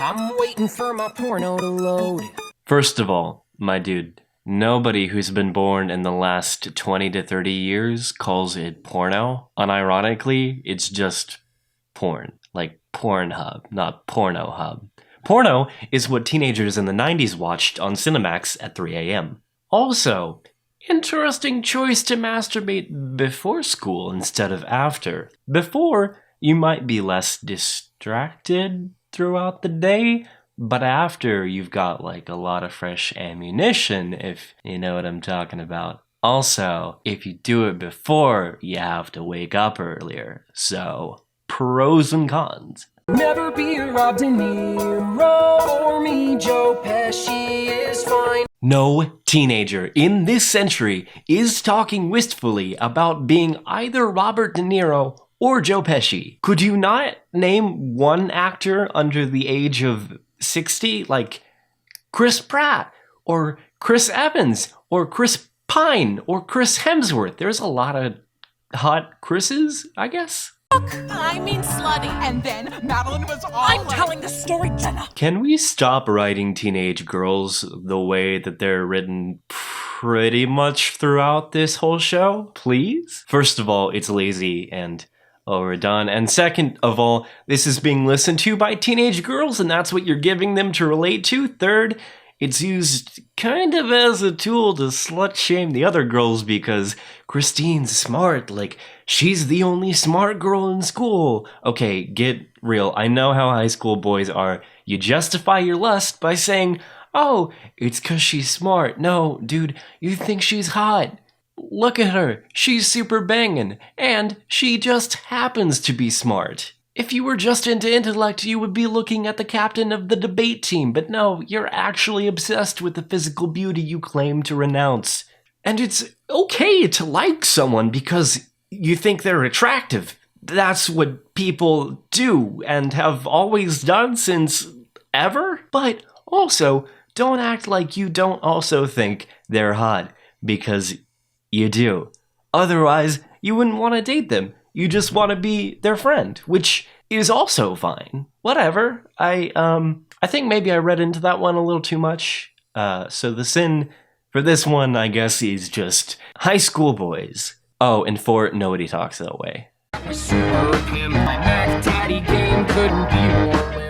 I'm waiting for my porno to load. First of all, my dude, nobody who's been born in the last 20 to 30 years calls it porno. Unironically, it's just porn. Like Pornhub, not Porno Hub. Porno is what teenagers in the 90s watched on Cinemax at 3 a.m. Also, interesting choice to masturbate before school instead of after. Before, you might be less distracted throughout the day, but after, you've got like a lot of fresh ammunition, if you know what I'm talking about. Also, if you do it before, you have to wake up earlier. So, pros and cons. Never be a Rob De Niro or me, Joe Pesci is fine. No teenager in this century is talking wistfully about being either Robert De Niro or Joe Pesci. Could you not name one actor under the age of 60? Like Chris Pratt, or Chris Evans, or Chris Pine, or Chris Hemsworth. There's a lot of hot Chris's, I guess. I mean slutty. And then Madeline was all I'm telling the story, Jenna. Can we stop writing teenage girls the way that they're written pretty much throughout this whole show, please? First of all, it's lazy and overdone. And second of all, this is being listened to by teenage girls and that's what you're giving them to relate to. Third, it's used kind of as a tool to slut-shame the other girls because Christine's smart, like, she's the only smart girl in school. Okay, get real. I know how high school boys are. You justify your lust by saying, oh, it's 'cause she's smart. No, dude, you think she's hot. Look at her. She's super banging. And she just happens to be smart. If you were just into intellect, you would be looking at the captain of the debate team, but no, you're actually obsessed with the physical beauty you claim to renounce. And it's okay to like someone because you think they're attractive. That's what people do and have always done since ever. But also, don't act like you don't also think they're hot, because you do. Otherwise, you wouldn't want to date them. You just want to be their friend, which is also fine. Whatever. I think maybe I read into that one a little too much. So the sin for this one, I guess, is just high school boys. Oh, and for nobody talks that way.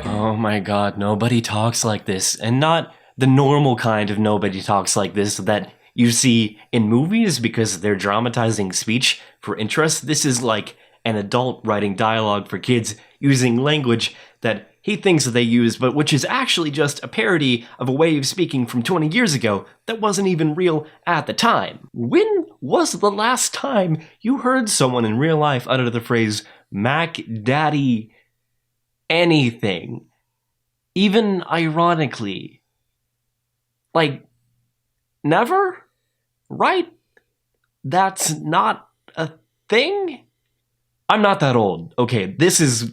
Oh my god, nobody talks like this. And not the normal kind of nobody talks like this that you see in movies because they're dramatizing speech for interest. This is like an adult writing dialogue for kids using language that he thinks they use, but which is actually just a parody of a way of speaking from 20 years ago that wasn't even real at the time. When was the last time you heard someone in real life utter the phrase, Mac Daddy anything? Even ironically. Like, never? Right? That's not a thing? I'm not that old. Okay, this is...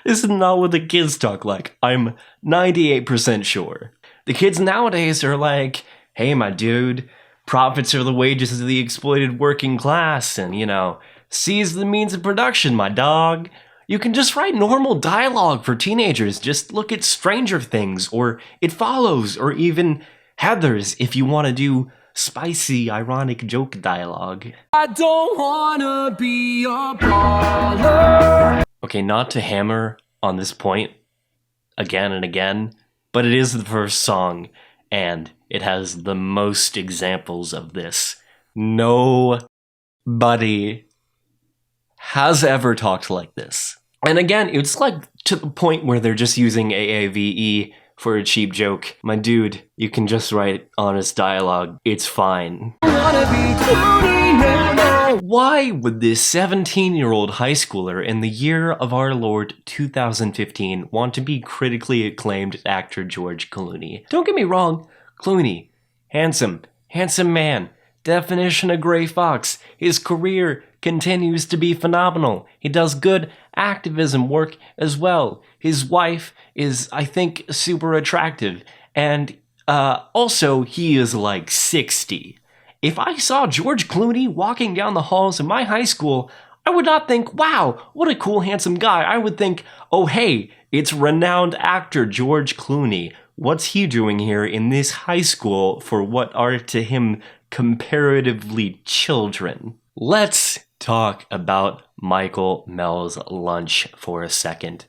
this is not what the kids talk like. I'm 98% sure. The kids nowadays are like, hey, my dude, profits are the wages of the exploited working class, and, you know, seize the means of production, my dog. You can just write normal dialogue for teenagers. Just look at Stranger Things, or It Follows, or even Heathers if you want to do spicy, ironic joke dialogue. I don't wanna be a baller. Okay, not to hammer on this point again and again, but it is the first song, and it has the most examples of this. Nobody has ever talked like this. And again, it's like to the point where they're just using AAVE for a cheap joke. My dude, you can just write honest dialogue. It's fine. Why would this 17-year-old high schooler in the year of our Lord 2015 want to be critically acclaimed actor George Clooney? Don't get me wrong, Clooney, handsome man, definition of gray fox. His career continues to be phenomenal. He does good activism work as well. His wife is, I think, super attractive. And also, he is like 60. If I saw George Clooney walking down the halls of my high school, I would not think, wow, what a cool, handsome guy. I would think, oh, hey, it's renowned actor George Clooney. What's he doing here in this high school for what are to him comparatively children? Let's talk about Michael Mel's lunch for a second.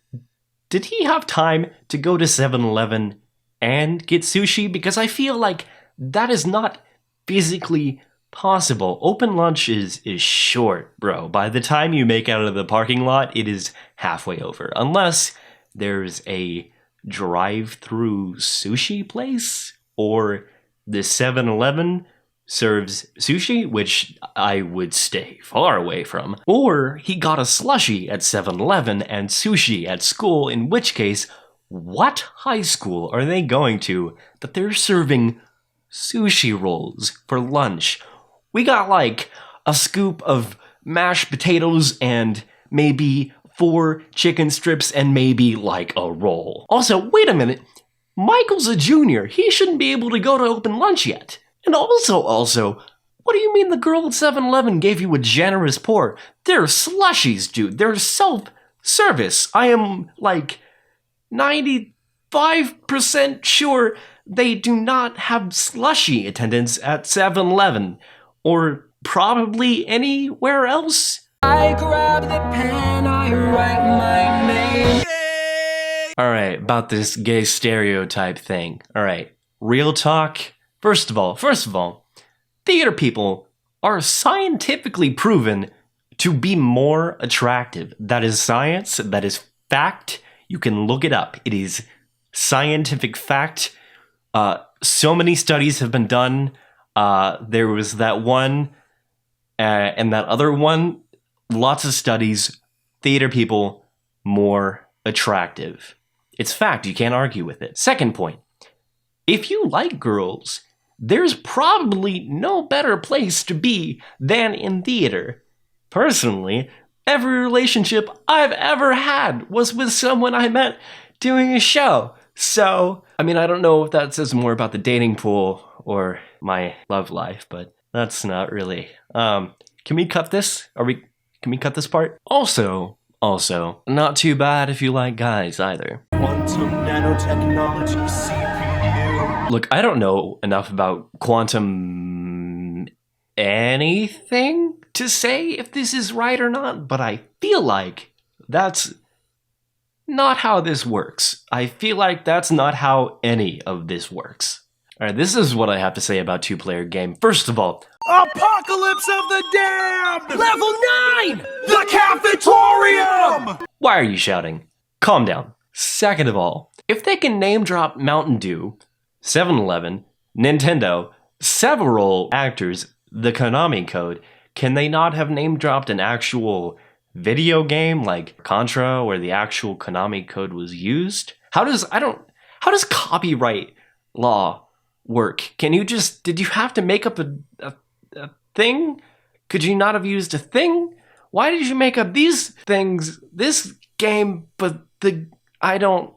Did he have time to go to 7-Eleven and get sushi? Because I feel like that is not physically possible. Open lunch is short, bro. By the time you make out of the parking lot, it is halfway over. Unless there's a drive-through sushi place, or the 7-Eleven serves sushi, which I would stay far away from. Or he got a slushie at 7-Eleven and sushi at school, in which case, what high school are they going to that they're serving sushi rolls for lunch? We got like a scoop of mashed potatoes and maybe 4 chicken strips and maybe like a roll. Also, wait a minute. Michael's a junior. He shouldn't be able to go to open lunch yet. And also, what do you mean the girl at 7-Eleven gave you a generous pour? They're slushies, dude. They're self-service. I am like 95% sure they do not have slushy attendants at 7-Eleven. Or probably anywhere else. I grab the pen, I write my name. Alright, about this gay stereotype thing. Alright, real talk. First of all, theater people are scientifically proven to be more attractive. That is science, that is fact. You can look it up. It is scientific fact. So many studies have been done. There was that one and that other one. Lots of studies. Theater people more attractive. It's fact. You can't argue with it. Second point. If you like girls, there's probably no better place to be than in theater. Personally, every relationship I've ever had was with someone I met doing a show. So, I mean, I don't know if that says more about the dating pool or my love life, but that's not really. Can we cut this? Can we cut this part? Also, not too bad if you like guys either. Quantum nanotechnology CPU. Look, I don't know enough about quantum anything to say if this is right or not, but I feel like that's not how this works. I feel like that's not how any of this works. Alright, this is what I have to say about two-player game. First of all, Apocalypse of the Damned! Level 9! The Cafetorium! why are you shouting? Calm down. Second of all, if they can name drop Mountain Dew, 7-Eleven, Nintendo, several actors, the Konami code, can they not have name dropped an actual video game like Contra where the actual Konami code was used? How does copyright law work? Did you have to make up a thing? Could you not have used a thing? Why did you make up these things, this game, but I don't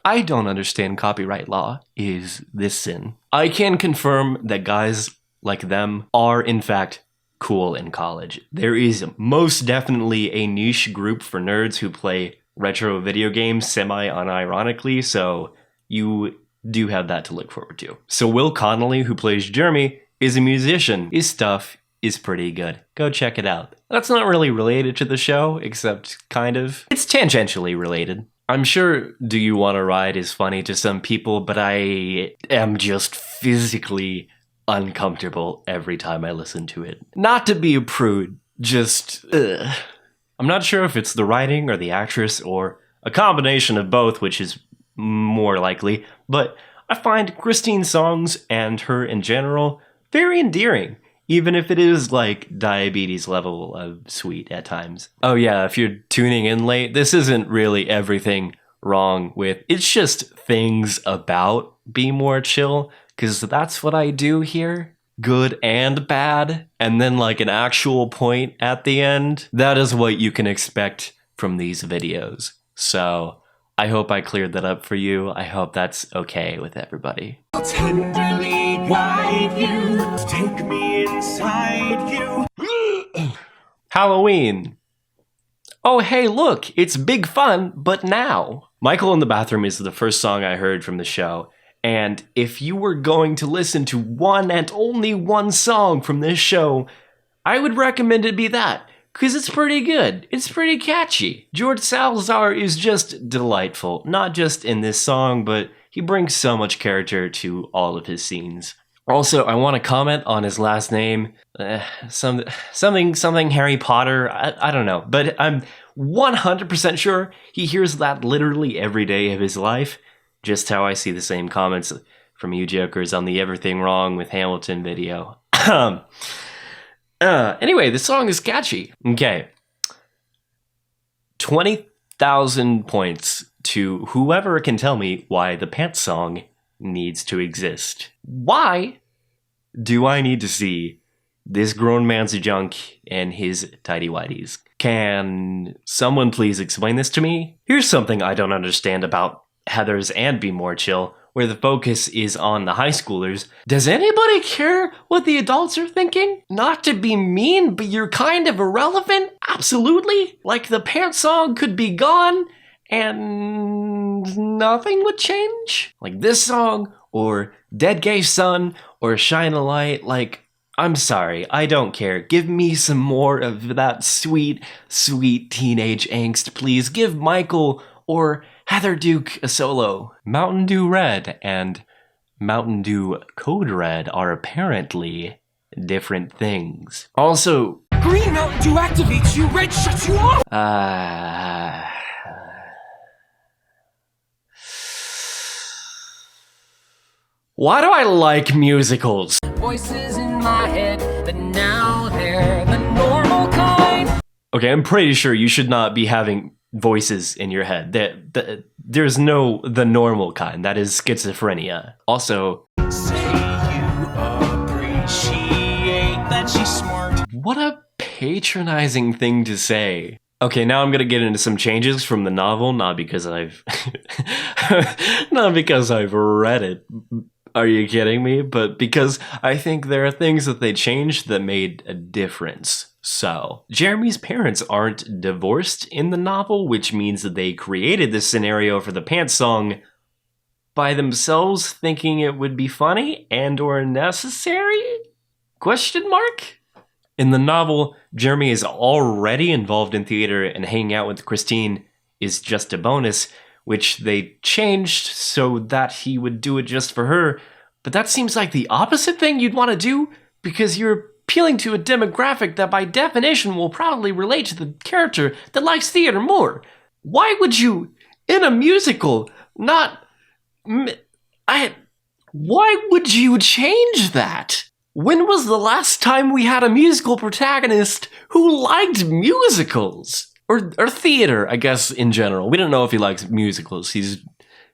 understand copyright law. Is this sin? I can confirm that guys like them are in fact cool in college. There is most definitely a niche group for nerds who play retro video games semi-unironically, so you do have that to look forward to. So Will Connolly, who plays Jeremy, is a musician. His stuff is pretty good. Go check it out. That's not really related to the show, except kind of. It's tangentially related. I'm sure Do You Want to Ride is funny to some people, but I am just physically uncomfortable every time I listen to it. Not to be a prude, just ugh. I'm not sure if it's the writing or the actress or a combination of both, which is more likely, but I find Christine's songs and her in general very endearing, even if it is like diabetes level of sweet at times. Oh yeah, if you're tuning in late, this isn't really everything wrong with, it's just things about Be More Chill, because that's what I do here. Good and bad, and then like an actual point at the end. That is what you can expect from these videos. So I hope I cleared that up for you. I hope that's okay with everybody. Tenderly guide you, take me inside you. Halloween. oh hey look, it's big fun, but now. Michael in the Bathroom is the first song I heard from the show, and if you were going to listen to one and only one song from this show, I would recommend it be that, because it's pretty good. It's pretty catchy. George Salazar is just delightful, not just in this song, but he brings so much character to all of his scenes. Also, I want to comment on his last name, something Harry Potter, I don't know, but I'm 100% sure he hears that literally every day of his life, just how I see the same comments from you jokers on the Everything Wrong with Hamilton video. Anyway, this song is catchy. Okay. 20,000 points to whoever can tell me why the Pants song needs to exist. Why do I need to see this grown man's junk and his tighty-whities? Can someone please explain this to me? Here's something I don't understand about Heathers and Be More Chill, where the focus is on the high schoolers. Does anybody care what the adults are thinking? Not to be mean, but you're kind of irrelevant? Absolutely. Like the Pants song could be gone and nothing would change? Like this song, or Dead Gay Son, or Shine a Light, like, I'm sorry, I don't care. Give me some more of that sweet, sweet teenage angst, please. Give Michael or Heather Duke a solo. Mountain Dew Red and Mountain Dew Code Red are apparently different things. Also, Green Mountain Dew activates you, red shuts you off! why do I like musicals? Voices in my head, but now they're the normal kind. Okay, I'm pretty sure you should not be having voices in your head. There's no the normal kind. That is schizophrenia. Also, Say you appreciate that she's smart. what a patronizing thing to say. Okay, now I'm gonna get into some changes from the novel, not because I've read it. Are you kidding me? But because I think there are things that they changed that made a difference. So, Jeremy's parents aren't divorced in the novel, which means that they created this scenario for the Pants song by themselves, thinking it would be funny and or necessary? Question mark? In the novel, Jeremy is already involved in theater, and hanging out with Christine is just a bonus, which they changed so that he would do it just for her. But that seems like the opposite thing you'd want to do, because you're appealing to a demographic that by definition will probably relate to the character that likes theater more. Why would you, in a musical, why would you change that? When was the last time we had a musical protagonist who liked musicals? Or theater, I guess, in general. We don't know if he likes musicals. He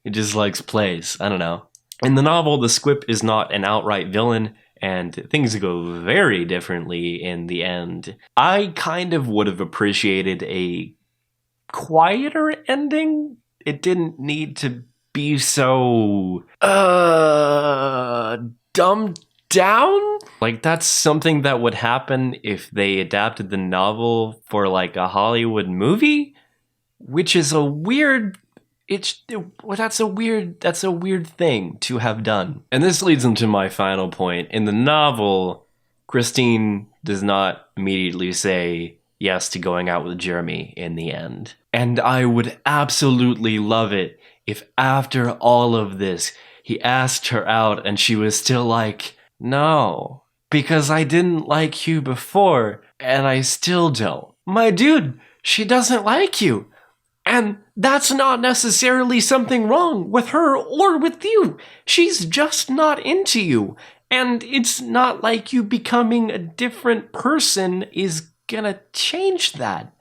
just likes plays. I don't know. In the novel, the Squip is not an outright villain, and things go very differently in the end. I kind of would have appreciated a quieter ending. It didn't need to be so dumbed down. Like, that's something that would happen if they adapted the novel for like a Hollywood movie, which is a weird that's a weird thing to have done. And this leads into my final point. In the novel, Christine does not immediately say yes to going out with Jeremy in the end. And I would absolutely love it if after all of this, he asked her out and she was still like, no, because I didn't like you before and I still don't. My dude, she doesn't like you. And that's not necessarily something wrong with her or with you. She's just not into you. And it's not like you becoming a different person is gonna change that.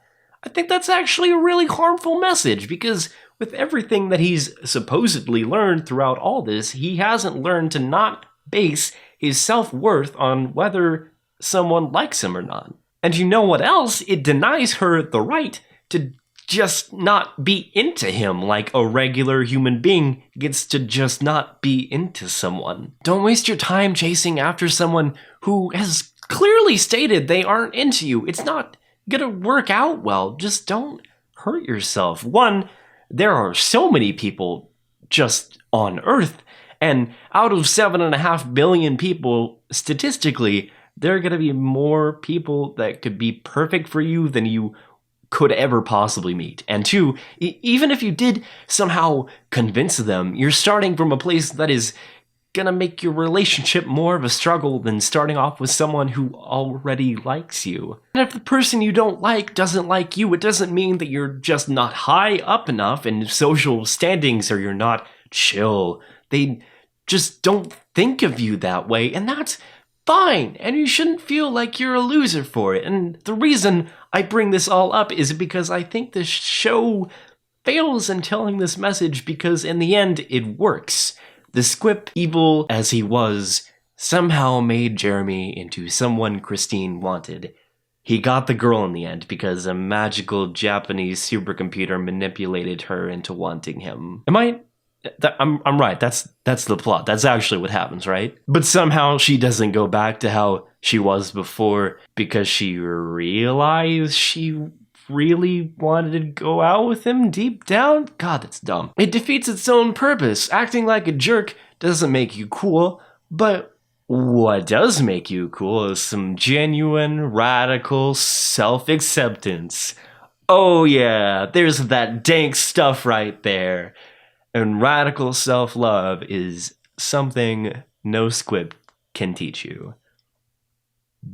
I think that's actually a really harmful message, because with everything that he's supposedly learned throughout all this, he hasn't learned to not base his self-worth on whether someone likes him or not. And you know what else? It denies her the right to just not be into him like a regular human being gets to just not be into someone. Don't waste your time chasing after someone who has clearly stated they aren't into you. It's not gonna work out well. Just don't hurt yourself. One, there are so many people just on Earth, and out of 7.5 billion people, statistically, there are gonna be more people that could be perfect for you than you could ever possibly meet. And two, even if you did somehow convince them, you're starting from a place that is gonna make your relationship more of a struggle than starting off with someone who already likes you. And if the person you don't like doesn't like you, it doesn't mean that you're just not high up enough in social standings or you're not chill. They just don't think of you that way, and that's fine, and you shouldn't feel like you're a loser for it. And the reason I bring this all up is because I think this show fails in telling this message because in the end, it works. The Squip, evil as he was, somehow made Jeremy into someone Christine wanted. He got the girl in the end because a magical Japanese supercomputer manipulated her into wanting him. I'm right. That's the plot. That's actually what happens, right? But somehow she doesn't go back to how she was before because she realized she really wanted to go out with him deep down? God, that's dumb. It defeats its own purpose. Acting like a jerk doesn't make you cool, but what does make you cool is some genuine, radical self-acceptance. Oh yeah, there's that dank stuff right there. And radical self-love is something no Squip can teach you.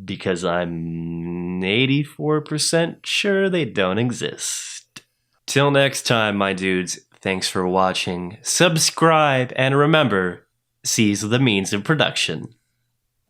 Because I'm 84% sure they don't exist. Till next time, my dudes, thanks for watching. Subscribe, and remember, seize the means of production.